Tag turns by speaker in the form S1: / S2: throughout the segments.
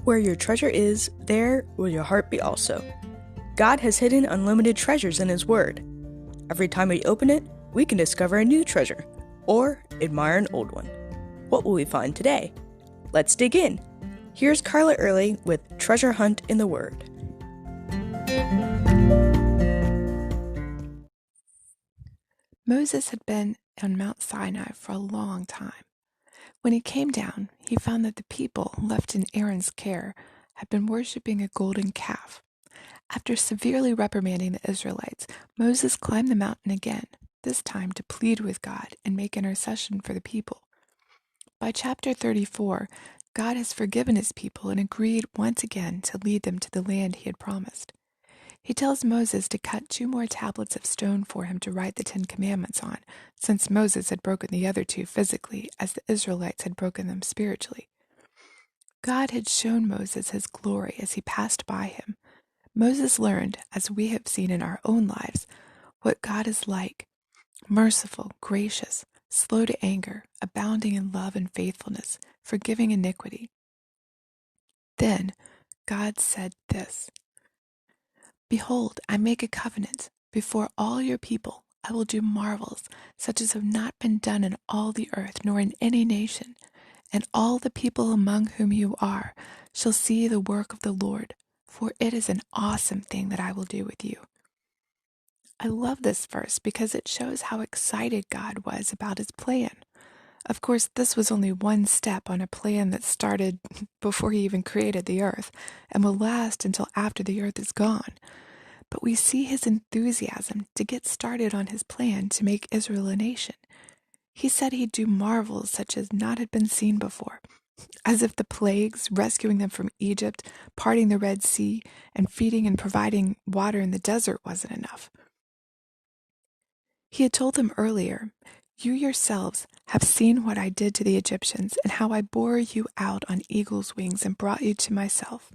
S1: Where your treasure is, there will your heart be also. God has hidden unlimited treasures in His Word. Every time we open it, we can discover a new treasure, or admire an old one. What will we find today? Let's dig in. Here's Carla Early with Treasure Hunt in the Word.
S2: Moses had been on Mount Sinai for a long time. When he came down, he found that the people left in Aaron's care had been worshiping a golden calf. After severely reprimanding the Israelites, Moses climbed the mountain again, this time to plead with God and make intercession for the people. By chapter 34, God has forgiven his people and agreed once again to lead them to the land he had promised. He tells Moses to cut 2 more tablets of stone for him to write the 10 Commandments on, since Moses had broken the other 2 physically, as the Israelites had broken them spiritually. God had shown Moses his glory as he passed by him. Moses learned, as we have seen in our own lives, what God is like: merciful, gracious, slow to anger, abounding in love and faithfulness, forgiving iniquity. Then God said this: "Behold, I make a covenant. Before all your people I will do marvels such as have not been done in all the earth, nor in any nation. And all the people among whom you are shall see the work of the Lord, for it is an awesome thing that I will do with you." I love this verse because it shows how excited God was about his plan. Of course, this was only one step on a plan that started before he even created the earth and will last until after the earth is gone. But we see his enthusiasm to get started on his plan to make Israel a nation. He said he'd do marvels such as not had been seen before, as if the plagues, rescuing them from Egypt, parting the Red Sea, and feeding and providing water in the desert wasn't enough. He had told them earlier, "You yourselves have seen what I did to the Egyptians and how I bore you out on eagle's wings and brought you to myself.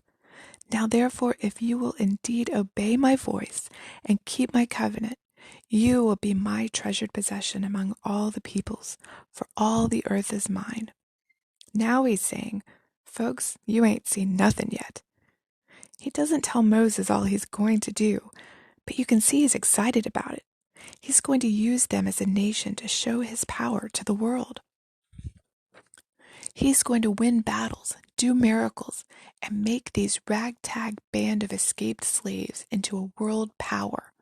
S2: Now therefore, if you will indeed obey my voice and keep my covenant, you will be my treasured possession among all the peoples, for all the earth is mine." Now he's saying, "Folks, you ain't seen nothing yet." He doesn't tell Moses all he's going to do, but you can see he's excited about it. He's going to use them as a nation to show his power to the world. He's going to win battles, do miracles, and make these ragtag band of escaped slaves into a world power.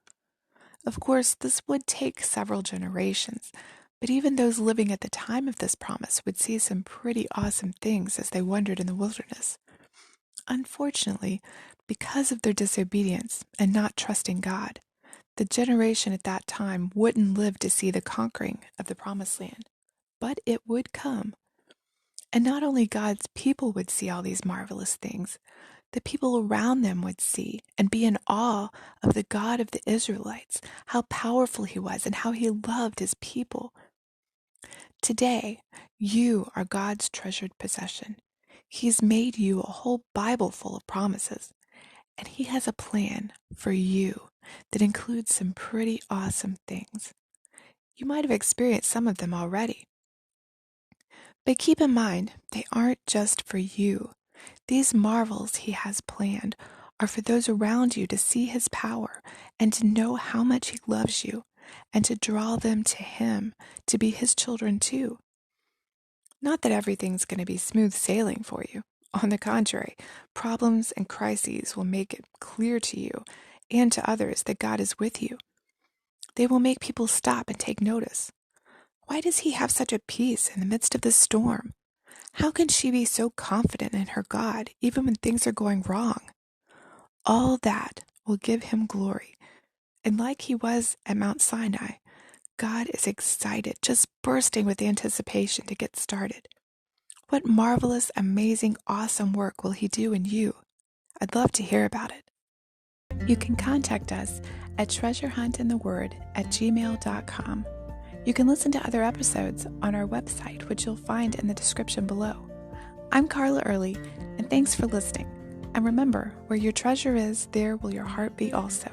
S2: Of course, this would take several generations, but even those living at the time of this promise would see some pretty awesome things as they wandered in the wilderness. Unfortunately, because of their disobedience and not trusting God, the generation at that time wouldn't live to see the conquering of the promised land. But it would come. And not only God's people would see all these marvelous things, the people around them would see and be in awe of the God of the Israelites, how powerful he was and how he loved his people. Today, you are God's treasured possession. He's made you a whole Bible full of promises, and he has a plan for you that includes some pretty awesome things. You might have experienced some of them already. But keep in mind, they aren't just for you. These marvels he has planned are for those around you to see his power and to know how much he loves you and to draw them to him, to be his children too. Not that everything's going to be smooth sailing for you. On the contrary, problems and crises will make it clear to you and to others that God is with you. They will make people stop and take notice. Why does he have such a peace in the midst of this storm? How can she be so confident in her God, even when things are going wrong? All that will give him glory. And like he was at Mount Sinai, God is excited, just bursting with anticipation to get started. What marvelous, amazing, awesome work will he do in you? I'd love to hear about it. You can contact us at treasurehuntintheword@gmail.com. You can listen to other episodes on our website, which you'll find in the description below. I'm Carla Early, and thanks for listening. And remember, where your treasure is, there will your heart be also.